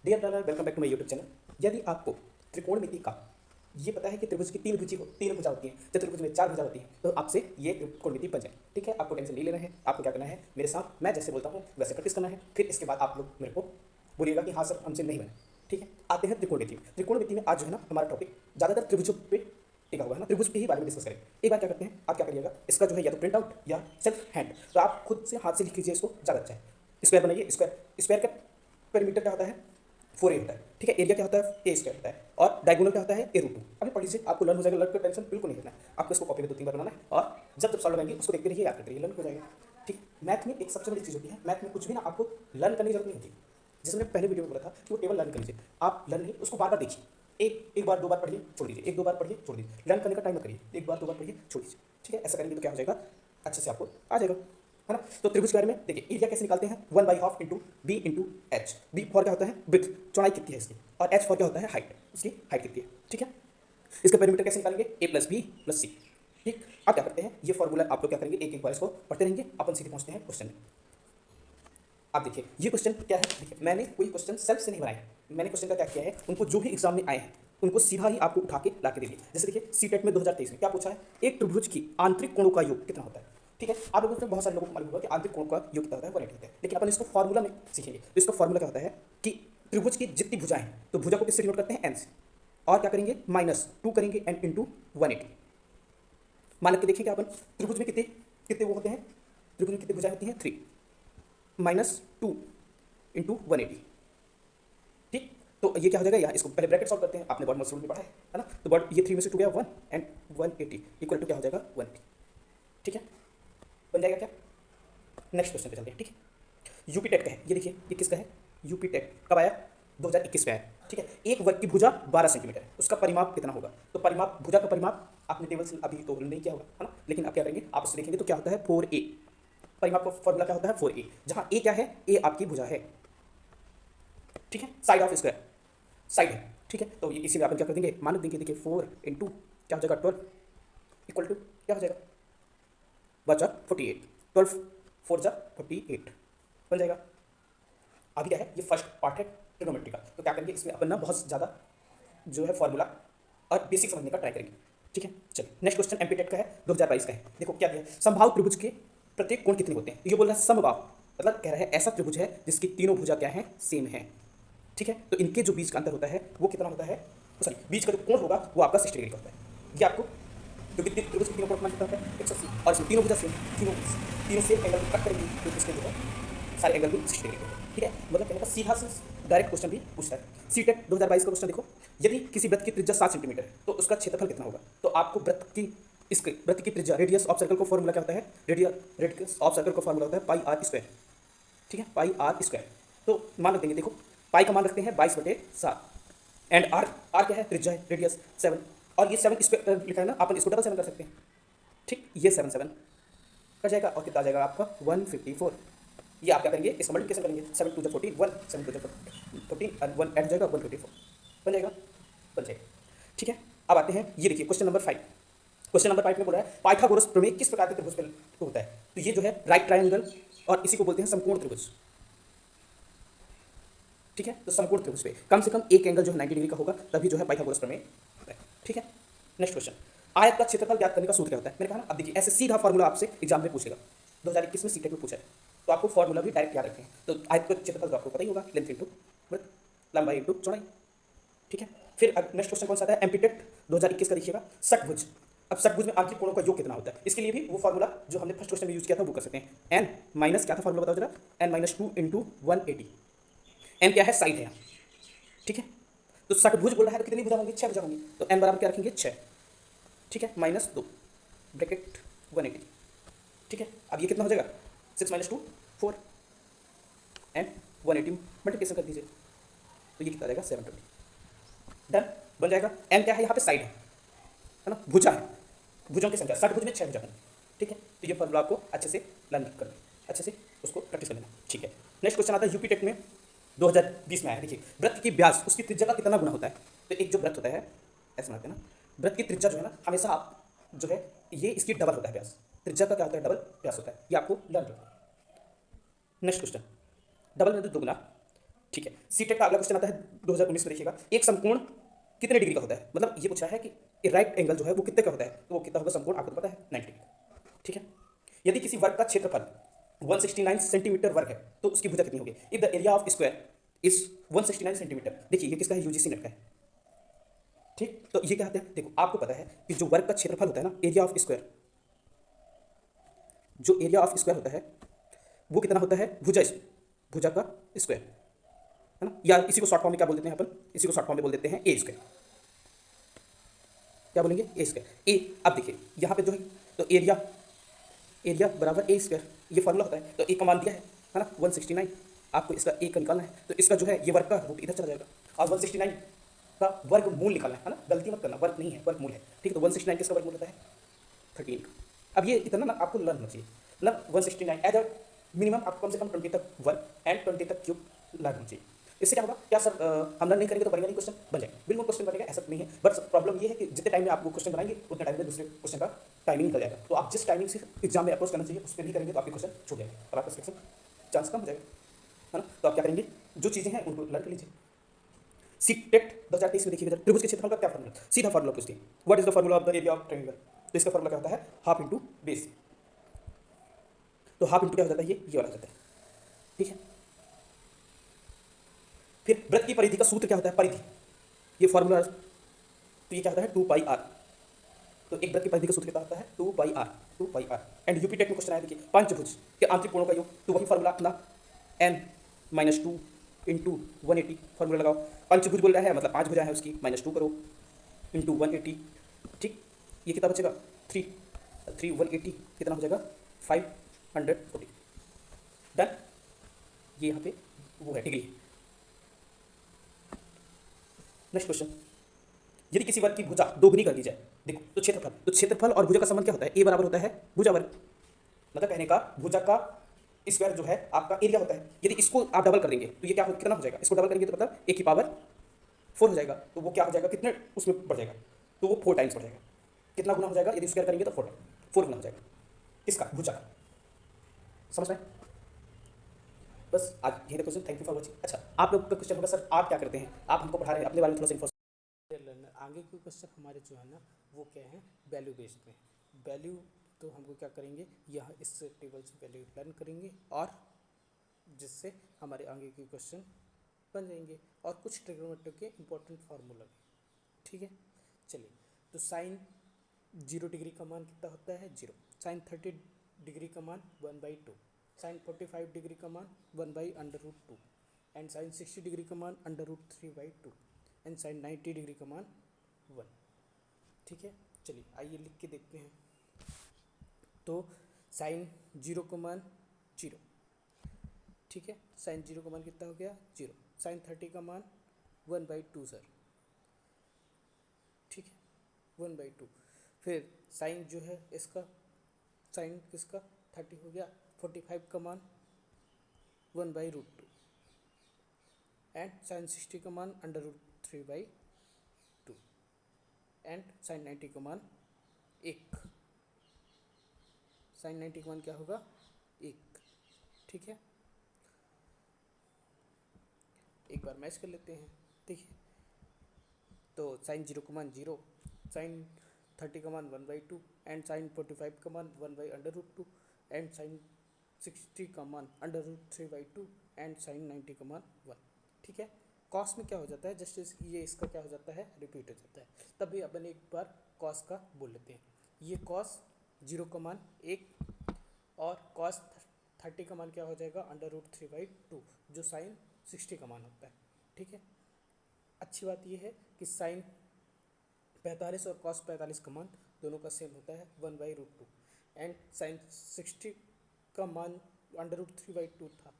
Dear learner, welcome back to my YouTube channel. यदि आपको त्रिकोणमिति का ये पता है कि त्रिभुज की तीन भुजा होती हैं, चतुर्भुज में चार भुजा होती हैं, तो आपसे ये त्रिकोणमिति बन जाए। ठीक है, आपको टेंशन नहीं लेना है। आपको क्या करना है, मेरे साथ मैं जैसे बोलता हूँ वैसे प्रैक्टिस करना है। फिर इसके बाद आप लोग मेरे को बोलिएगा कि हाँ सर हमसे नहीं बने। ठीक है, आते हैं त्रिकोणमिति में। त्रिकोणमिति में आज जो है ना हमारा टॉपिक ज़्यादातर त्रिभुजों पे टिका हुआ है ना, त्रिभुज के ही बारे में डिस्कस करें। एक बार क्या करते हैं, आप क्या करिएगा, इसका जो है या तो प्रिंट आउट या सेल्फ हैंड, तो आप खुद से हाथ से लिख लीजिए, इसको ज़्यादा अच्छा है। स्क्वायर बनाइए। स्क्वायर का पेरीमीटर क्या होता है, 4a होता है। ठीक है, एरिया क्या होता है, ए स्क्वायर होता है, और डायगोनल क्या होता है, a रूट 2। अभी पढ़ लीजिए, आपको लर्न हो जाएगा। लर्न का टेंशन बिल्कुल नहीं लेना है, आपको इसको कॉपी में 2-3 बार बनाना है, और जब सॉल्व करेंगे उसको देखते रहिए, याद करते रहिए, लर्न हो जाएगा। ठीक, मैथ में एक सबसे बड़ी चीज़ होती है, मैथ में कुछ भी ना आपको लर्न करने की जरूरत नहीं होती। जैसे मैंने पहले वीडियो में बोला था कि वो टेबल लर्न कर लीजिए, आप लर्न नहीं, उसको बार बार देखिए। एक बार 2 बार पढ़िए, छोड़ दीजिए, 1-2 बार पढ़िए, छोड़ दीजिए। लर्न करने का टाइम मत करिए, 1 बार 2 बार पढ़िए, छोड़ दीजिए। ठीक है, ऐसा करेंगे तो क्या हो जाएगा, अच्छे से आपको आ जाएगा, है ना। तो त्रिभुज के बारे में देखिए, एरिया कैसे निकालते हैं, 1/2 into B into H. B for क्या होता है, ब्रेथ, चौड़ाई कितनी है इसकी, और एच फॉर क्या होता है, हाइट, उसकी हाइट कितनी है। ठीक है, इसका पेरीमीटर कैसे निकालेंगे, ए प्लस बी प्लस सी। ठीक, अब क्या करते हैं, ये फॉर्मूला आप लोग क्या करेंगे, एक एक बार इसको पढ़ते रहेंगे, अपन सीधे पहुंचते हैं क्वेश्चन में। आप देखिए ये क्वेश्चन क्या है, देखिए मैंने कोई क्वेश्चन सेल्फ से नहीं बनाया। मैंने क्वेश्चन का क्या किया है, उनको जो भी एग्जाम में आए हैं उनको सीधा ही आपको उठा के ला के दे दिया। जैसे देखिए सीटेट में 2023 में क्या पूछा है, एक त्रिभुज की आंतरिक कोणों का योग कितना होता है। ठीक है, आप लोगों में बहुत सारे लोगों को मालूम होगा कि आंतरिक कोण का योग कितना होता है, 180 होता है, लेकिन अपन इसको फॉर्मूला में सीखेंगे। तो इसका फॉर्मूला क्या होता है कि त्रिभुज की जितनी भुजाएं हैं, तो भुजा को किससे डिनोट करते हैं, एन से, और क्या करेंगे, -2 करेंगे एन इंटू 180। मान के देखिए क्या अपन, त्रिभुज में कितने कितने वो होते हैं, त्रिभुज में कितनी भुजाएं होती हैं, 3, -2 इंटू 180। ठीक, तो ये क्या हो जाएगा, यहाँ इसको पहले ब्रैकेट सॉल्व करते हैं, आपने बॉड मॉडल में पढ़ा है ना। तो बॉड ये 3 में से 2 गया 1 एंड 180 इक्वल टू क्या हो जाएगा, 180। ठीक है, बन जाएगा क्या। नेक्स्ट क्वेश्चन पे चलते हैं। ठीक है, यूपी टेट का है, ये देखिए ये किसका है, यूपी टेट कब आया, 2021 में आया। ठीक है, एक वर्ग की भुजा 12 सेंटीमीटर है, उसका परिमाप कितना होगा। तो परिमाप, भुजा का परिमाप आपने टेबल से अभी तो नहीं किया होगा, है ना, लेकिन आप क्या करेंगे, आप उससे देखेंगे तो क्या होता है, 4a। परिमाप का फॉर्मूला क्या होता है, 4a, जहाँ a क्या है, a आपकी भुजा है। ठीक है, साइड ऑफ स्क्वायर, साइड है। ठीक है, तो ये इसी में अपन क्या कर देंगे, मान देंगे, देखिए 4 इंटू क्या हो जाएगा 12 इक्वल टू क्या हो जाएगा, बचा 48, 12 4 जा 48 बन जाएगा। अभी क्या है, ये फर्स्ट पार्ट है ट्रिग्नोमेट्री का, तो क्या करेंगे, इसमें अपन ना बहुत ज़्यादा जो है फॉर्मूला और बेसिक समझने का ट्राई करेंगे। ठीक है, चलिए नेक्स्ट क्वेश्चन एमपी टेट का है, 2022 का है। देखो क्या दिया है, समबाहु त्रिभुज के प्रत्येक कोण कितने होते हैं। तो ये बोल रहा है समबाहु, मतलब कह रहा है ऐसा त्रिभुज है जिसकी तीनों भुजा क्या है, सेम है। ठीक है, तो इनके जो बीच का अंतर होता है वो कितना होता है, सॉरी बीच का जो कोण होगा वो आपका 60 डिग्री का होता है। ये आपको, क्योंकि त्रिभुज के तीनों कोण कितना होता है, 180, और इसमें तीनों भुजा सेम, तीनों सेम एंगल कट करेंगे तो इसके जो है सारे एंगल भी 60 डिग्री के होते हैं। ठीक है, मतलब कहने का सीधा से डायरेक्ट क्वेश्चन भी पूछता है। सीटेट 2022 का क्वेश्चन देखो, यदि किसी वृत्त की त्रिज्या 7 सेंटीमीटर है तो उसका क्षेत्रफल कितना होगा। तो आपको वृत्त की त्रिज्या, रेडियस ऑफ सर्कल को फॉर्मूला क्या होता है, रेडियस ऑफ सर्कल का फॉर्मूला होता है पाई आर स्क्वायर। ठीक है, पाई आर स्क्वायर, तो मान रख देंगे, देखो पाई का मान रखते हैं 22/7 एंड आर क्या है, त्रिज्या है, रेडियस 7, और ये 7 स्क्वायर लिखा है ना, अपन इसको डबल 7 कर सकते हैं। ठीक, ये 7 कर जाएगा, और कितना आ जाएगा आपका 154। ये आप क्या करेंगे, इसका मल्टीप्लिकेशन करेंगे, 7 2 14 1, 7 2 14 और 1 ऐड हो जाएगा 124 बन जाएगा, बन जाएगा। ठीक है, अब आते हैं, ये देखिए क्वेश्चन नंबर 5। क्वेश्चन नंबर 5 में बोला है पाइथागोरस प्रमेय किस प्रकार के त्रिभुज पे होता है। तो ये जो है राइट ट्रायंगल, और इसी को बोलते हैं समकोण त्रिभुज। ठीक है, तो समकोण त्रिभुज पे कम से कम एक एंगल जो है 90 डिग्री का होगा, तभी जो है पाइथागोरस प्रमेय होता है। ठीक है, नेक्स्ट क्वेश्चन, आयत का क्षेत्रफल ज्ञात करने का सूत्र क्या होता है। मैंने कहा ना, अब देखिए ऐसे सीधा फॉर्मूला आपसे एग्जाम में पूछेगा, 2021 में सीटेट में पूछा है, तो आपको फॉर्मूला भी डायरेक्ट याद रखें। तो आयत का क्षेत्रफल तो आपको पता ही होगा, लेंथ इंटू ब्रेड्थ, लंबाई इंटू चौड़ाई। ठीक है, फिर नेक्स्ट क्वेश्चन कौन सा आता है, एमपीटेट 2021 का देखिएगा, षटभुज। अब षटभुज में आंतरिक कोणों का योग कितना होता है, इसके लिए भी वो फॉर्मूला जो हमने फर्स्ट क्वेश्चन में यूज किया था वो कर सकते हैं। एन माइनस क्या था फॉर्मूला, बताओ जरा, n-2 इंटू 180। एन क्या है, साइड है यहाँ। ठीक है, तो षटभुज बोल रहा है तो कितनी भुजा होंगी, 6 भुजा होंगी, तो n बराबर क्या रखेंगे, 6। ठीक है, -2 ब्रैकेट 180। ठीक है, अब ये कितना हो जाएगा, 6 - 2 4 एंड 180 मल्टीप्लिकेशन कर दीजिए, तो ये कितना आ जाएगा, 720। डन, बन जाएगा। एन क्या है, यहाँ पे साइड है ना, भुजा है, भुजों की संख्या, षटभुज में 6 भुजा होंगी। ठीक है, तो ये फॉर्मूला आपको अच्छे से लर्न करना, अच्छे से उसको प्रैक्टिस कर लेना। ठीक है, नेक्स्ट क्वेश्चन आता है यूपी टेट में 2020 में आया। देखिए वृत्त की व्यास उसकी त्रिज्या का कितना गुना होता है। तो एक जो वृत्त होता है, ऐसा मानते हैं ना, वृत्त की त्रिज्या जो है ना, हमेशा आप जो है ये इसकी डबल होता है व्यास, त्रिज्या का क्या होता है, डबल व्यास होता है, ये आपको लर्न करना है। नेक्स्ट क्वेश्चन, डबल में तो दुगुना, ठीक है, सीटेट का अगला क्वेश्चन आता है 2019 में, देखिएगा, एक समकोण कितने डिग्री का होता है, मतलब ये पूछा है कि राइट एंगल जो है वो कितने का होता है, तो वो कितना होगा समकोण, आपको तो पता है 90 डिग्री। ठीक है, यदि किसी वर्ग का क्षेत्रफल 169 सेंटीमीटर वर्ग है तो उसकी भुजा कितनी होगी, if the area of square is 169 centimetre. देखिए ये किसका है, यूजीसी नेट का है। ठीक, तो ये क्या कहते हैं, देखो आपको पता है कि जो वर्ग का क्षेत्रफल होता है ना, एरिया ऑफ स्क्वायर, जो एरिया ऑफ स्क्वायर होता है वो कितना होता है, भुजा का स्क्वायर, है ना, या इसी को शॉर्ट फॉर्म में क्या बोल देते हैं अपन, इसी को शॉर्ट फॉर्म में बोल देते हैं ए स्क्वायर। क्या बोलेंगे, ए स्क्वायर। ए, अब देखिए यहाँ पे जो है, तो एरिया, एरिया बराबर ए स्क्वायर, ये फॉर्मूला होता है, तो ए का मान दिया है ना 169, आपको इसका ए का निकालना है, तो इसका जो है ये वर्ग का रूट इधर चला जाएगा, और 169 का वर्गमूल निकालना है ना, गलती मत करना, वर्ग नहीं है वर्गमूल है। ठीक है, तो 169 किसका वर्गमूल होता है 13 का। अब ये इतना ना आपको लर्न होना चाहिए, मतलब 169 एज अ मिनिमम आपको कम से कम 20 तक वर्ग एंड 20 तक क्यूब लर्न होना चाहिए। इससे क्या होगा, क्या सर हम लर्न नहीं करेंगे तो बनेगा नहीं, क्वेश्चन बन जाएगा, बिल्कुल क्वेश्चन बनेगा, ऐसा नहीं है, बट प्रॉब्लम ये है कि जितने टाइम में आप वो क्वेश्चन बनाएंगे उतने टाइम में दूसरे क्वेश्चन का टाइमिंग निकल जाएगा, तो आप जिस टाइमिंग से एग्जाम में अप्रोच करना चाहिए उस पर नहीं करेंगे तो आपके क्वेश्चन छूट जाएंगे और आपका सिलेक्शन चांस कम हो जाएगा, है ना। तो आप क्या करेंगे, जो चीज़ें हैं उनको लर्न कर लीजिए। सीटेट 2023 में देखिएगा, त्रिभुज के क्षेत्रफल का क्या फॉर्मूला, सीधा फॉर्मूला पूछती है, what is the formula of the area of triangle, तो इसका फॉर्मूला क्या होता है, हाफ इंटू बेस, तो हाफ इंटू क्या हो जाता है, ये वाला हो जाता है। ठीक है, फिर वृत्त की परिधि का सूत्र क्या होता है, परिधि, ये फॉर्मूला, तो ये क्या होता है 2 पाई आर, तो एक वृत्त की परिधि का सूत्र क्या होता है 2 pi r, 2 pi r. And UP TET में क्वेश्चन आया, देखिए पंचभुज के आंतरिक कोणों का योग, तो वही फॉर्मूला अपना n-2 इंटू 180 फॉर्मूला लगाओ, पंचभुज बोल रहा है मतलब 5 भुजा है उसकी, -2 करो इंटू 180। ठीक, ये कितना बचेगा 3 180 कितना हो जाएगा 540, डन। ये यहाँ पे वो है डिग्री। नेक्स्ट क्वेश्चन, यदि किसी वर्ग की भुजा दोगुनी कर दी जाए, देखो तो क्षेत्रफल और भुजा का संबंध क्या होता है, ए बराबर होता है भुजा वर्ग, मतलब कहने का भुजा का स्क्वायर जो है आपका एरिया होता है, यदि इसको आप डबल कर देंगे तो ये क्या कितना हो जाएगा, इसको डबल करेंगे तो मतलब ए की पावर 4 हो जाएगा, तो वो क्या हो जाएगा, कितने उसमें बढ़ जाएगा, तो वो 4 टाइम्स बढ़ जाएगा, कितना गुना हो जाएगा, यदि स्क्वायर करेंगे तो 4 गुना हो जाएगा, किसका, भुजा का। समझ में, बस आज यही था question, thank you for watching. अच्छा, आप लोग का क्वेश्चन होगा सर आप क्या करते हैं, आप हमको पढ़ा रहे हैं, अपने बारे में थोड़ा सा लर्नर आगे के क्वेश्चन हमारे जो है ना वो क्या है, वैल्यू बेस्ड में। वैल्यू तो हमको क्या करेंगे, यहाँ इस टेबल से वैल्यू लर्न करेंगे और जिससे हमारे आगे के क्वेश्चन बन जाएंगे, और कुछ ट्रिग्नोमेट्री के इंपॉर्टेंट फार्मूला भी। ठीक है, चलिए, तो साइन 0 डिग्री का मान कितना होता है 0, साइन 30 डिग्री का मान 1/2, साइन 45 डिग्री का मान 1/√2, एंड साइन 60 डिग्री का मान √3/2, एंड साइन 90 डिग्री का मान 1। ठीक है, चलिए आइए लिख के देखते हैं। तो साइन 0 का मान 0, ठीक है, साइन 0 का मान कितना हो गया 0, साइन 30 का मान 1/2 सर, ठीक है 1/2, फिर साइन जो है इसका, साइन किसका 30 हो गया, 45 का मान 1/√2, एंड साइन 60 का मान √3/2, एंड साइन 90 का मान 1, साइन 90 का मान क्या होगा 1। ठीक है, एक बार मैच कर लेते हैं, देखिए, तो साइन 0 का मान 0, साइन 30 का मान 1/2, एंड साइन 45 का मान 1/√2, एंड साइन 60 का मान √3/2, एंड साइन 90 का मान 1। ठीक है, कॉस में क्या हो जाता है, जस्ट ये इसका क्या हो जाता है रिपीट हो जाता है, तभी अपन एक बार कॉस का बोल लेते हैं। ये कॉस 0 का मान 1 और कॉस 30 का मान क्या हो जाएगा √3/2, जो साइन 60 का मान होता है। ठीक है, अच्छी बात यह है कि साइन 45 और कॉस 45 का मान दोनों का सेम होता है 1/√2, एंड साइन 60 का मान √3/2 था।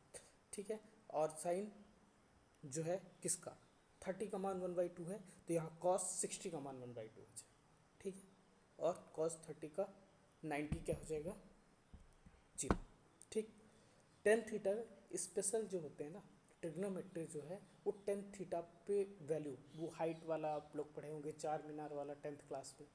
ठीक है, और साइन जो है किसका 30 का मान 1/2 है, तो यहाँ कॉस 60 का मान 1/2 हो जाएगा। ठीक है, और कॉस 30 का 90 क्या हो जाएगा 0। ठीक, टेन थीटा स्पेशल जो होते हैं ना ट्रिग्नोमेट्री जो है, वो टेन थीटा पे वैल्यू, वो हाइट वाला आप लोग पढ़े होंगे, चार मीनार वाला 10th क्लास में,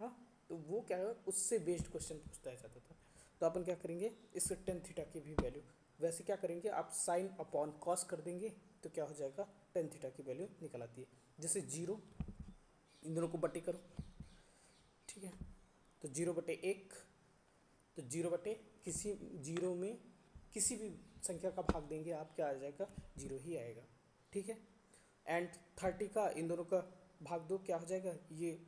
हाँ, तो वो क्या है उससे बेस्ड क्वेश्चन पूछता है जाता था। तो अपन क्या करेंगे, इस टेन थीटा की भी वैल्यू, वैसे क्या करेंगे आप साइन अपॉन कॉस कर देंगे, तो क्या हो जाएगा, टेन थीटा की वैल्यू निकल आती है। जैसे जीरो, इन दोनों को बटे करो, ठीक है, तो 0/1, तो 0 किसी जीरो में किसी भी संख्या का भाग देंगे आप, क्या आ जाएगा, जीरो ही आएगा, ठीक है। एंड 30 का इन दोनों का भाग दो, क्या हो जाएगा, ये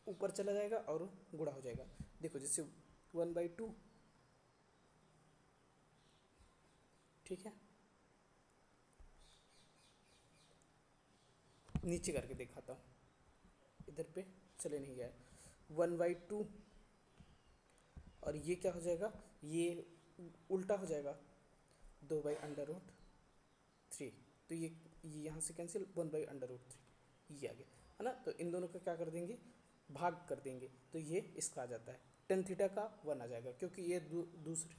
ऊपर चला जाएगा और गुणा हो जाएगा। देखो जैसे 1/2, ठीक है, नीचे करके दिखाता हूँ, इधर पे चले नहीं गया, 1/2, और ये क्या हो जाएगा, ये उल्टा हो जाएगा, 2/√3, तो ये यहाँ से कैंसिल, 1/√3 ये आ गया, है ना। तो इन दोनों का क्या कर देंगे, भाग कर देंगे, तो ये इसका आ जाता है, टेन थीटा का 1 आ जाएगा, क्योंकि ये दूसरे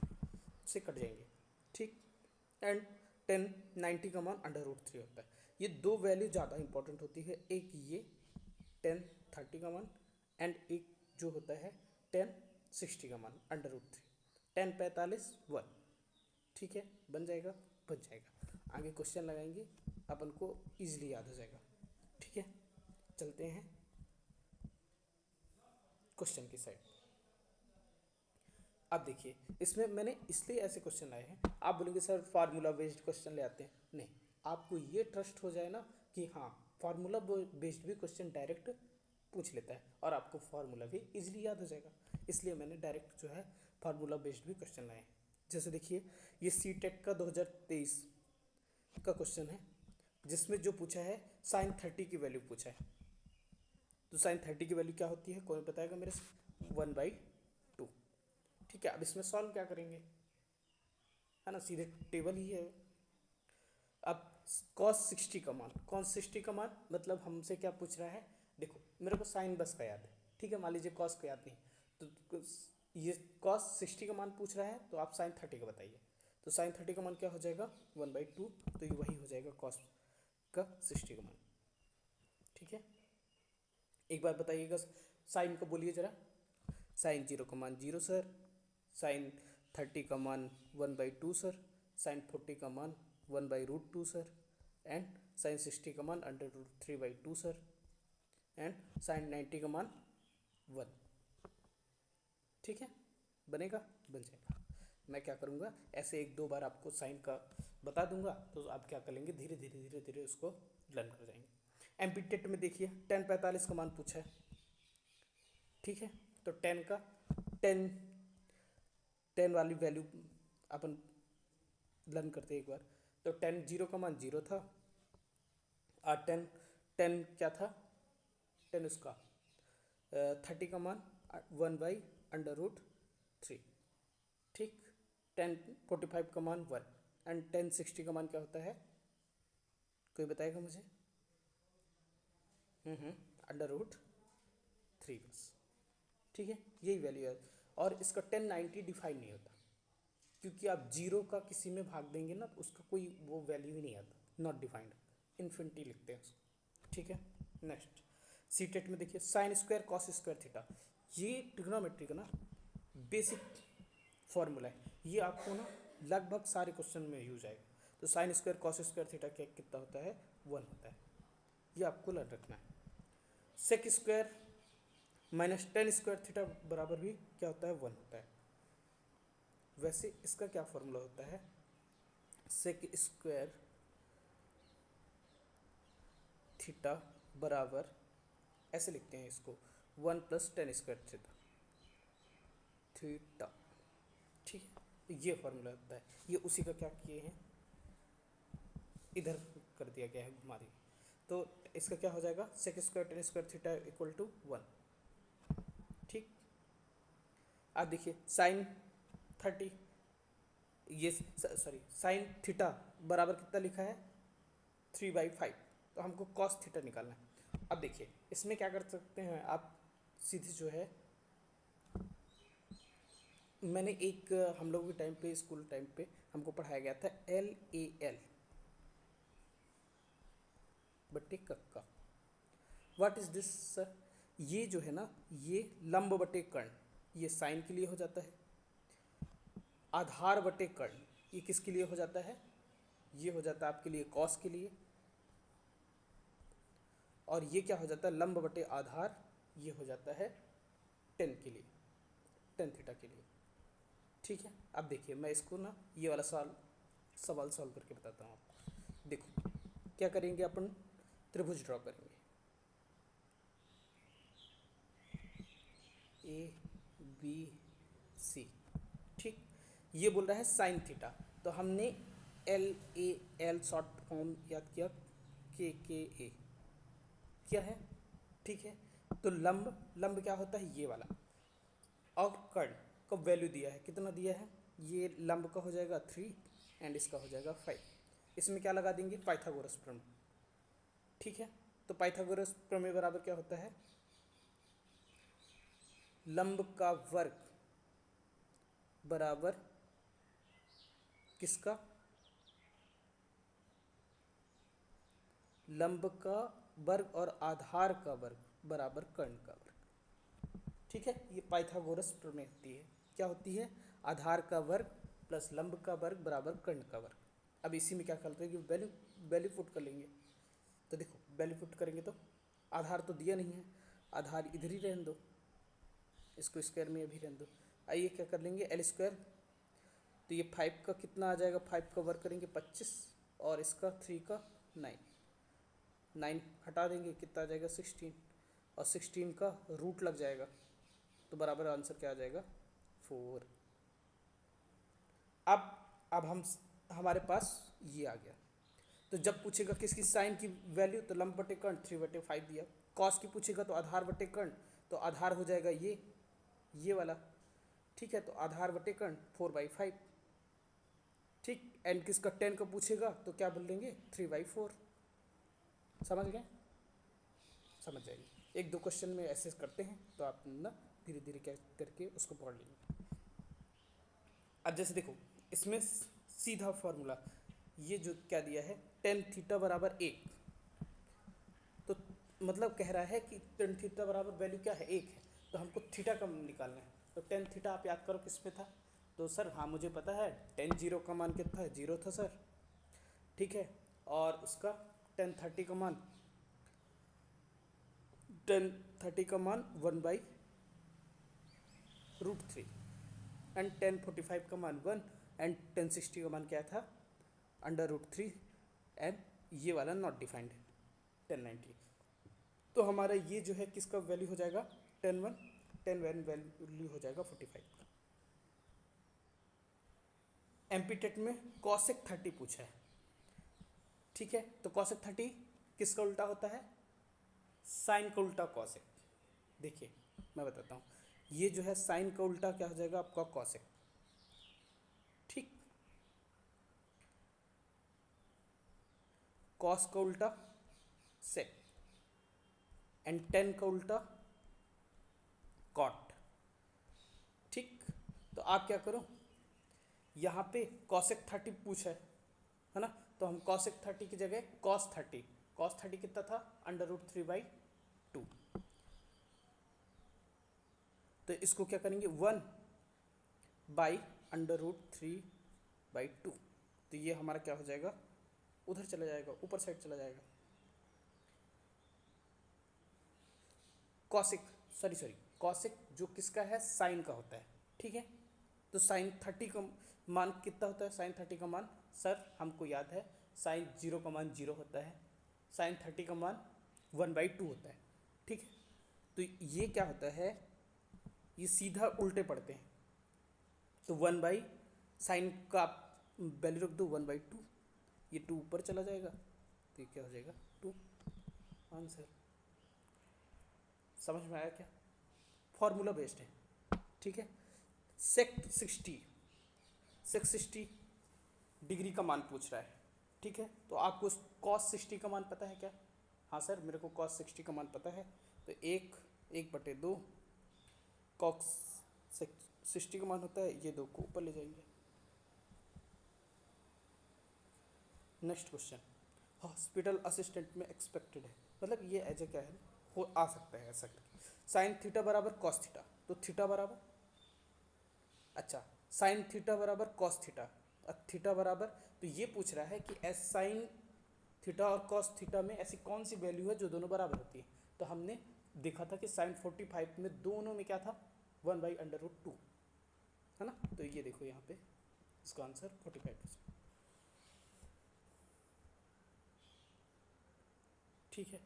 से कट जाएंगे, ठीक। एंड 10/90 का मान √3 होता है। ये दो वैल्यू ज़्यादा इंपॉर्टेंट होती है, एक ये 10/30 का मान, एंड एक जो होता है 10/60 का मान √3, 10/45 1, ठीक है, बन जाएगा, बन जाएगा। आगे क्वेश्चन लगाएंगे, अपन को इजीली याद हो जाएगा, ठीक है। चलते हैं क्वेश्चन की साइड। अब देखिए, इसमें मैंने इसलिए ऐसे क्वेश्चन लाए हैं, आप बोलेंगे सर फार्मूला बेस्ड क्वेश्चन ले आते हैं, नहीं, आपको ये ट्रस्ट हो जाए ना कि हाँ फार्मूला बेस्ड भी क्वेश्चन डायरेक्ट पूछ लेता है और आपको फार्मूला भी इजीली याद हो जाएगा, इसलिए मैंने डायरेक्ट जो है फार्मूला बेस्ड भी क्वेश्चन लाए हैं। जैसे देखिए, ये सीटेट का 2023 का क्वेश्चन है, जिसमें जो पूछा है sin 30 की वैल्यू पूछा है। तो sin 30 की वैल्यू क्या होती है, कौन बताएगा मेरे से, 1/2, ठीक है। अब इसमें सॉल्व क्या करेंगे, है ना, सीधे टेबल ही है। अब cos 60 का मान, cos 60 का मान मतलब हमसे क्या पूछ रहा है, देखो मेरे को साइन बस का याद है, ठीक है, मान लीजिए cos का याद नहीं, तो ये cos 60 का मान पूछ रहा है, तो आप sin 30 का बताइए, तो sin 30 का मान क्या हो जाएगा, 1/2, तो ये वही हो जाएगा cos का 60 का मान, ठीक है। एक बार बताइएगा, साइन को बोलिए जरा, साइन 0 का मान 0 सर, साइन 30 का मान 1/2 सर, साइन 40 का मान 1/√2 सर, एंड साइन 60 का मान √3/2 सर, एंड साइन 90 का मान 1, ठीक है, बनेगा, बन जाएगा। मैं क्या करूँगा, ऐसे एक दो बार आपको साइन का बता दूंगा, तो आप क्या कर लेंगे, धीरे धीरे धीरे धीरे उसको लर्न कर जाएंगे। एमपी टेट में देखिए 10/45 का मान पूछा है, ठीक है, तो 10 वाली वैल्यू अपन लर्न करते हैं एक बार। तो 0 का मान 0 था, और 10 क्या था, 10 उसका 30 का मान 1/√3, ठीक। 10/45 का मान 1, एंड 10/60 का मान क्या होता है, कोई बताएगा मुझे, √3 बस, ठीक है, यही वैल्यू है। और इसका 10/90 डिफाइन नहीं होता, क्योंकि आप जीरो का किसी में भाग देंगे ना, तो उसका कोई वो वैल्यू ही नहीं आता, नॉट डिफाइंड, इन्फिनिटी लिखते हैं उसको, ठीक है। नेक्स्ट सीटेट में देखिए, sine square cos square theta, ये ट्रिग्नोमेट्री का ना बेसिक फॉर्मूला है, ये आपको ना लगभग सारे क्वेश्चन में यूज आएगा। तो sine square cos square theta क्या कितना होता है, 1 होता है, ये आपको लर्न रखना है। Sec square minus tan square theta बराबर भी क्या होता है, 1 होता है। वैसे इसका क्या फॉर्मूला होता है, सेक स्क्वायर थीटा बराबर, ऐसे लिखते हैं इसको, 1 + tan स्क्वायर थीटा, ठीक है, तो ये फॉर्मूला होता है। ये उसी का क्या किए हैं, इधर कर दिया गया है, घुमा दिया। तो इसका क्या हो जाएगा, sec square tan square theta = 1, ठीक। अब देखिए साइन 30, ये सॉरी साइन थीटा बराबर कितना लिखा है, 3/5, तो हमको कॉस थीटा निकालना है। अब देखिए इसमें क्या कर सकते हैं आप, सीधे जो है, मैंने एक हम लोग के टाइम पे, स्कूल टाइम पे हमको पढ़ाया गया था LAL बट्टे कक्का। व्हाट इज दिस सर, ये जो है ना, ये लंब बटे कर्ण, ये साइन के लिए हो जाता है। आधार बटे कर्ण, ये किसके लिए हो जाता है, ये हो जाता है आपके लिए कॉस के लिए, और ये क्या हो जाता है लंब बटे आधार, ये हो जाता है टेन के लिए, टेन थीटा के लिए। ठीक है, अब देखिए मैं इसको ना ये वाला सवाल सॉल्व करके बताता हूँ आपको। देखो क्या करेंगे, अपन त्रिभुज ड्रॉ करेंगे, ए बी सी। ठीक, ये बोल रहा है साइन थीटा, तो हमने L A L short form याद किया, के ए क्या है। ठीक है, तो लंब क्या होता है ये वाला, और कर्ण का वैल्यू दिया है, कितना दिया है, ये लंब का हो जाएगा 3 एंड इसका हो जाएगा 5। इसमें क्या लगा देंगे, पाइथागोरस प्रमेय। ठीक है, तो पाइथागोरस प्रमेय बराबर क्या होता है, लंब का वर्ग बराबर किसका, लंब का वर्ग और आधार का वर्ग बराबर कर्ण का वर्ग। ठीक है, ये पाइथागोरस प्रमेय होती है, क्या होती है, आधार का वर्ग प्लस लंब का वर्ग बराबर कर्ण का वर्ग। अब इसी में क्या करते हैं कि वैल्यू पुट कर लेंगे। तो देखो वैल्यू पुट करेंगे तो आधार तो दिया नहीं है, आधार इधर ही रहने दो, इसको स्क्वायर में अभी रहने दो। आइए क्या कर लेंगे, एल स्क्वायर, तो ये 5 का कितना आ जाएगा, 5 का वर्ग करेंगे 25, और इसका 3 का 9, 9 हटा देंगे कितना आ जाएगा 16, और 16 का रूट लग जाएगा, तो बराबर आंसर क्या आ जाएगा 4। अब हमारे पास ये आ गया। तो जब पूछेगा किसकी साइन की वैल्यू, तो लंब बटे कर्ण 3/5 दिया। कॉस की पूछेगा तो आधार बटे कर्ण, तो आधार हो जाएगा ये वाला। ठीक है, तो आधार बटे कर्ण 4/5। ठीक, एंड किसका 10 का पूछेगा तो क्या बोल देंगे 3/4। समझ गए, समझ जाएंगे। एक दो क्वेश्चन में ऐसे करते हैं, तो आप ना धीरे धीरे क्या करके उसको पढ़ लेंगे। अब जैसे देखो इसमें सीधा फॉर्मूला, ये जो क्या दिया है टेन थीटा बराबर 1, तो मतलब कह रहा है कि टेन थीटा बराबर वैल्यू क्या है 1 है, तो हमको थीटा का निकालना है। तो टेन थीटा आप याद करो किस पे था, तो सर हाँ मुझे पता है, टेन जीरो का मान कितना है, 0 था सर। ठीक है, और उसका टेन थर्टी का मान, टेन थर्टी का मान 1/√3, एंड 1045 का मान 1, एंड 1060 का मान क्या था, √3, एंड ये वाला नॉट डिफाइंड है 1090। तो हमारा ये जो है किसका वैल्यू हो जाएगा 10 वैल्यू हो जाएगा 45 का। एमपी टेट में कॉसेक 30 पूछा है। ठीक है, तो कॉसेक 30 किसका उल्टा होता है, साइन का उल्टा कॉसेक। देखिए मैं बताता हूँ, ये जो है साइन का उल्टा क्या हो जाएगा आपका कॉसेक। ठीक, कॉस का उल्टा सेक, एंड टेन का उल्टा कॉट। ठीक, तो आप क्या करो, यहाँ पे कॉसेक 30 पूछा है ना, तो हम कॉसेक 30 की जगह कॉस 30 कितना था, √3/2, तो इसको क्या करेंगे 1/√3/2, तो ये हमारा क्या हो जाएगा, उधर चला जाएगा, ऊपर साइड चला जाएगा। कॉसेक जो किसका है, साइन का होता है। ठीक है, तो साइन 30 का मान कितना होता है, साइन 30 का मान सर हमको याद है, साइन 0 का मान 0 होता है, साइन 30 का मान 1/2 होता है। ठीक है, तो ये क्या होता है, ये सीधा उल्टे पड़ते हैं, तो 1 साइन का वैल्यू रख दो 1/2, ये 2 ऊपर चला जाएगा, तो ये क्या हो जाएगा 2 आंसर। समझ में आया क्या, फॉर्मूला बेस्ड है। ठीक है, सेक 60 डिग्री का मान पूछ रहा है। ठीक है, तो आपको कॉस 60 का मान पता है क्या, हाँ सर मेरे को कॉस 60 का मान पता है, तो 1/2 कॉस 60 का मान होता है, ये 2 को ऊपर ले जाएंगे। नेक्स्ट क्वेश्चन, हॉस्पिटल असिस्टेंट में एक्सपेक्टेड है, मतलब ये एज ए क्या है, हो आ सकता है ऐसा करके, साइन थीटा बराबर कॉस थीटा, तो थीटा बराबर, अच्छा साइन थीटा बराबर कॉस थीटा, थीटा बराबर, तो ये पूछ रहा है कि एस साइन थीटा और कॉस थीटा में ऐसी कौन सी वैल्यू है जो दोनों बराबर होती है। तो हमने देखा था कि साइन 45 में दोनों में क्या था, 1/√2, है ना। तो ये देखो यहाँ पे इसका आंसर 45%। ठीक है,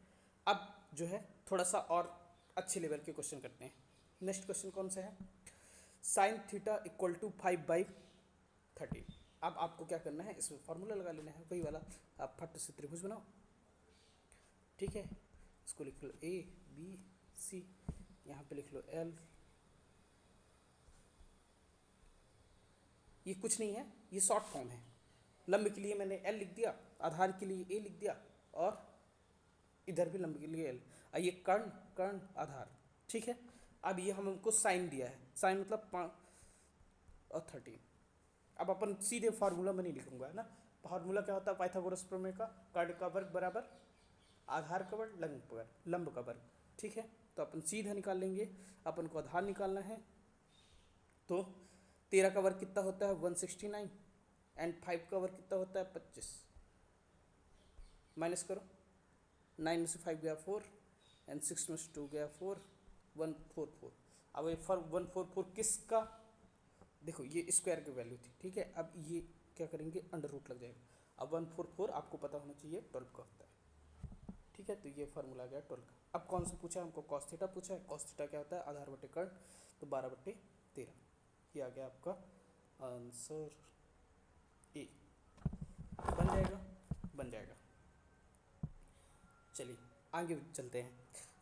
अब जो है थोड़ा सा और अच्छे लेवल के क्वेश्चन करते हैं। नेक्स्ट क्वेश्चन कौन सा है, साइन थीटा इक्वल टू 5/13। अब आपको क्या करना है, इसमें फार्मूला लगा लेना है वही वाला। आप फट से त्रिभुज बनाओ, ठीक है। इसको लिख लो ए बी सी, यहाँ पे लिख लो एल। ये कुछ नहीं है, ये शॉर्ट फॉर्म है। लंब के लिए मैंने एल लिख दिया, आधार के लिए ए लिख दिया, और इधर भी लंब के लिए एल। ये कर्ण कर्ण आधार, ठीक है। अब ये हमको साइन दिया है, साइन मतलब 5 और 13। अब अपन सीधे फार्मूला में नहीं लिखूंगा, है ना। फार्मूला क्या होता है पाइथागोरस प्रमेय का, कर्ण का वर्ग बराबर आधार का वर्ग लंब का वर्ग, ठीक है। तो अपन सीधा निकाल लेंगे, अपन को आधार निकालना है। तो 13 का वर्ग कितना होता है 169, एंड 5 का वर्ग कितना होता है 25। माइनस करो, 9 में से 5 गया 4, एंड 6 में से 2 गया 4, 144। अब ये 144 किसका, देखो ये स्क्वायर की वैल्यू थी, ठीक है। अब ये क्या करेंगे, अंडर रूट लग जाएगा। अब 144 आपको पता होना चाहिए 12 का होता है, ठीक है। तो ये फार्मूला आ गया 12 का। अब कौन सा पूछा है हमको, कॉस थीटा पूछा है। कॉस थीटा क्या होता है, आधार बटे कर्ण, तो 12/13। ये आ गया आपका आंसर ए। बन जाएगा, बन जाएगा। चलिए आगे चलते हैं।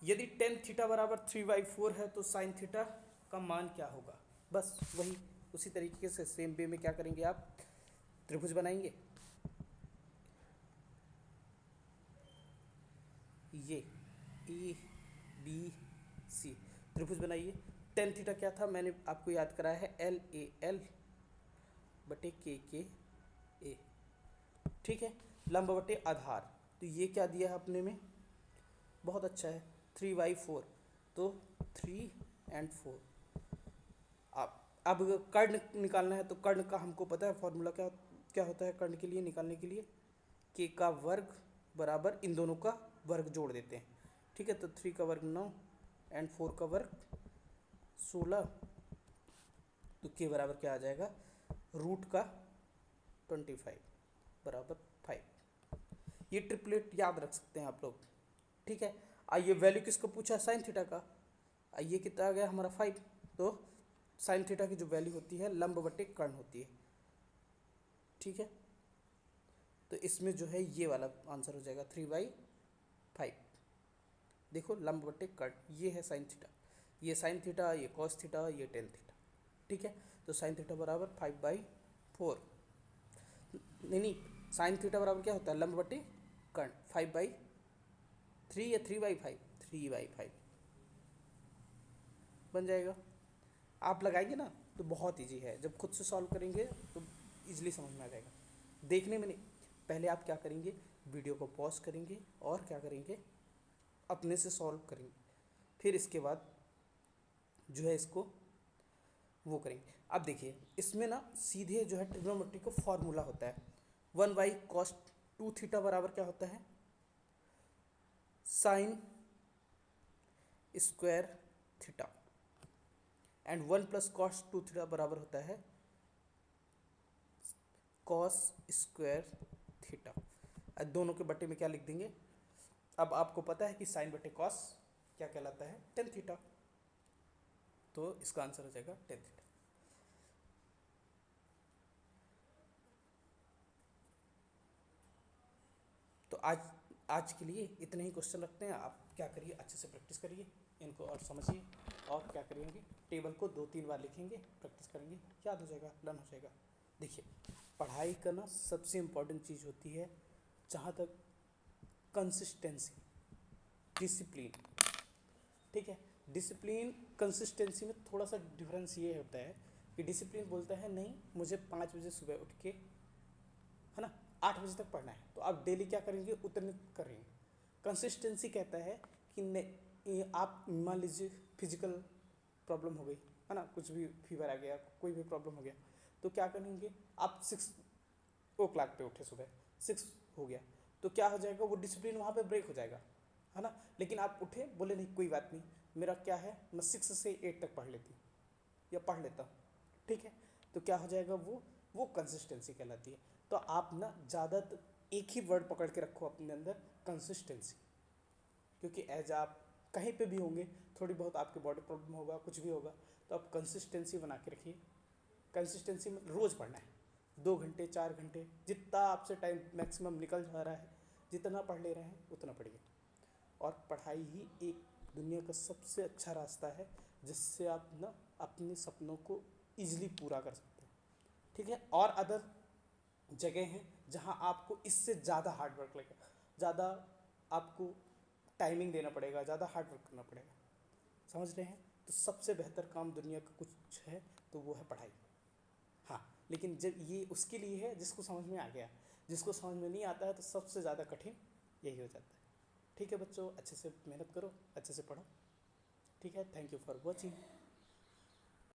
यदि टेन थीटा बराबर 3/4 है तो साइन थीटा का मान क्या होगा। बस वही उसी तरीके से सेम वे में क्या करेंगे, आप त्रिभुज बनाएंगे। ये ए बी सी त्रिभुज बनाइए। टेन थीटा क्या था, मैंने आपको याद कराया है LAL बटे के ए, ठीक है। लंब बटे आधार, तो ये क्या दिया है अपने में, बहुत अच्छा है 3/4, तो 3 और 4। अब कर्ण निकालना है, तो कर्ण का हमको पता है फॉर्मूला क्या क्या होता है कर्ण के लिए निकालने के लिए, के का वर्ग बराबर इन दोनों का वर्ग जोड़ देते हैं, ठीक है। तो 3 का वर्ग 9 एंड 4 का वर्ग 16, तो के बराबर क्या आ जाएगा, रूट का 25 बराबर 5। ये ट्रिपलेट याद रख सकते हैं आप लोग, ठीक है। आइए वैल्यू किसको पूछा, साइन थीटा का। आइए कितना आ गया हमारा 5, तो साइन थीटा की जो वैल्यू होती है लंब बटे कर्ण होती है, ठीक है। तो इसमें जो है ये वाला आंसर हो जाएगा 3/5। देखो लंब बटे कर्ण, ये है साइन थीटा, ये साइन थीटा, ये कॉस थीटा, ये टेन थीटा, ठीक है। तो साइन थीटा बराबर 5/4, नहीं साइन थीटा बराबर क्या होता है, लंब बटे कर्ण 5/3 या 3/5, 3/5 बन जाएगा। आप लगाएंगे ना तो बहुत इजी है, जब खुद से सॉल्व करेंगे तो इजीली समझ में आ जाएगा, देखने में नहीं। पहले आप क्या करेंगे, वीडियो को पॉज करेंगे और क्या करेंगे, अपने से सॉल्व करेंगे, फिर इसके बाद जो है इसको वो करेंगे। अब देखिए इसमें ना सीधे जो है ट्रिग्नोमेट्री का फॉर्मूला होता है, 1/cos 2 थीटा बराबर क्या होता है, sine square theta, and 1+cos 2 theta बराबर होता है कॉस स्क्वायर थीटा। दोनों के बटे में क्या लिख देंगे। अब आपको पता है कि साइन बटे कॉस क्या कहलाता है, टेन थीटा, तो इसका आंसर हो जाएगा टेन थीटा। तो आज के लिए इतने ही क्वेश्चन रखते हैं। आप क्या करिए, अच्छे से प्रैक्टिस करिए इनको और समझिए, और क्या करेंगे टेबल को 2-3 बार लिखेंगे, प्रैक्टिस करेंगे, याद हो जाएगा, लर्न हो जाएगा। देखिए पढ़ाई करना सबसे इम्पोर्टेंट चीज़ होती है, जहाँ तक कंसिस्टेंसी, डिसिप्लिन, ठीक है। डिसिप्लिन कंसिस्टेंसी में थोड़ा सा डिफरेंस ये होता है कि डिसिप्लिन बोलता है नहीं मुझे 5 बजे सुबह उठ के, है ना, 8 बजे तक पढ़ना है, तो आप डेली क्या करेंगे, उतने करेंगे। कंसिस्टेंसी कहता है कि नहीं, आप मान लीजिए फिजिकल प्रॉब्लम हो गई, है ना, कुछ भी फीवर आ गया, कोई भी प्रॉब्लम हो गया, तो क्या करेंगे आप ओ क्लॉक पे उठे सुबह 6 हो गया, तो क्या हो जाएगा, वो डिसिप्लिन वहाँ पे ब्रेक हो जाएगा, है ना। लेकिन आप उठे, बोले नहीं कोई बात नहीं, मेरा क्या है, मैं 6 से 8 तक पढ़ लेती हूँ या पढ़ लेता हूँ, ठीक है। तो क्या हो जाएगा, वो कंसिस्टेंसी कहलाती है। तो आप ना ज़्यादा एक ही वर्ड पकड़ के रखो अपने अंदर, कंसिस्टेंसी। क्योंकि एज आप कहीं पे भी होंगे, थोड़ी बहुत आपके बॉडी प्रॉब्लम होगा, कुछ भी होगा, तो आप कंसिस्टेंसी बना के रखिए। कंसिस्टेंसी में रोज़ पढ़ना है, 2 घंटे 4 घंटे, जितना आपसे टाइम मैक्सिमम निकल जा रहा है, जितना पढ़ ले रहे हैं उतना पढ़िए। और पढ़ाई ही एक दुनिया का सबसे अच्छा रास्ता है जिससे आप ना अपने सपनों को ईजिली पूरा कर सकते हैं, ठीक है। और अदर जगह हैं जहाँ आपको इससे ज़्यादा हार्ड वर्क लगेगा, ज़्यादा आपको टाइमिंग देना पड़ेगा, ज़्यादा हार्ड वर्क करना पड़ेगा, समझ रहे हैं। तो सबसे बेहतर काम दुनिया का कुछ है तो वो है पढ़ाई। हाँ, लेकिन जब ये उसके लिए है जिसको समझ में आ गया, जिसको समझ में नहीं आता है तो सबसे ज़्यादा कठिन यही हो जाता है। ठीक है बच्चों, अच्छे से मेहनत करो, अच्छे से पढ़ो, ठीक है। Thank you for watching.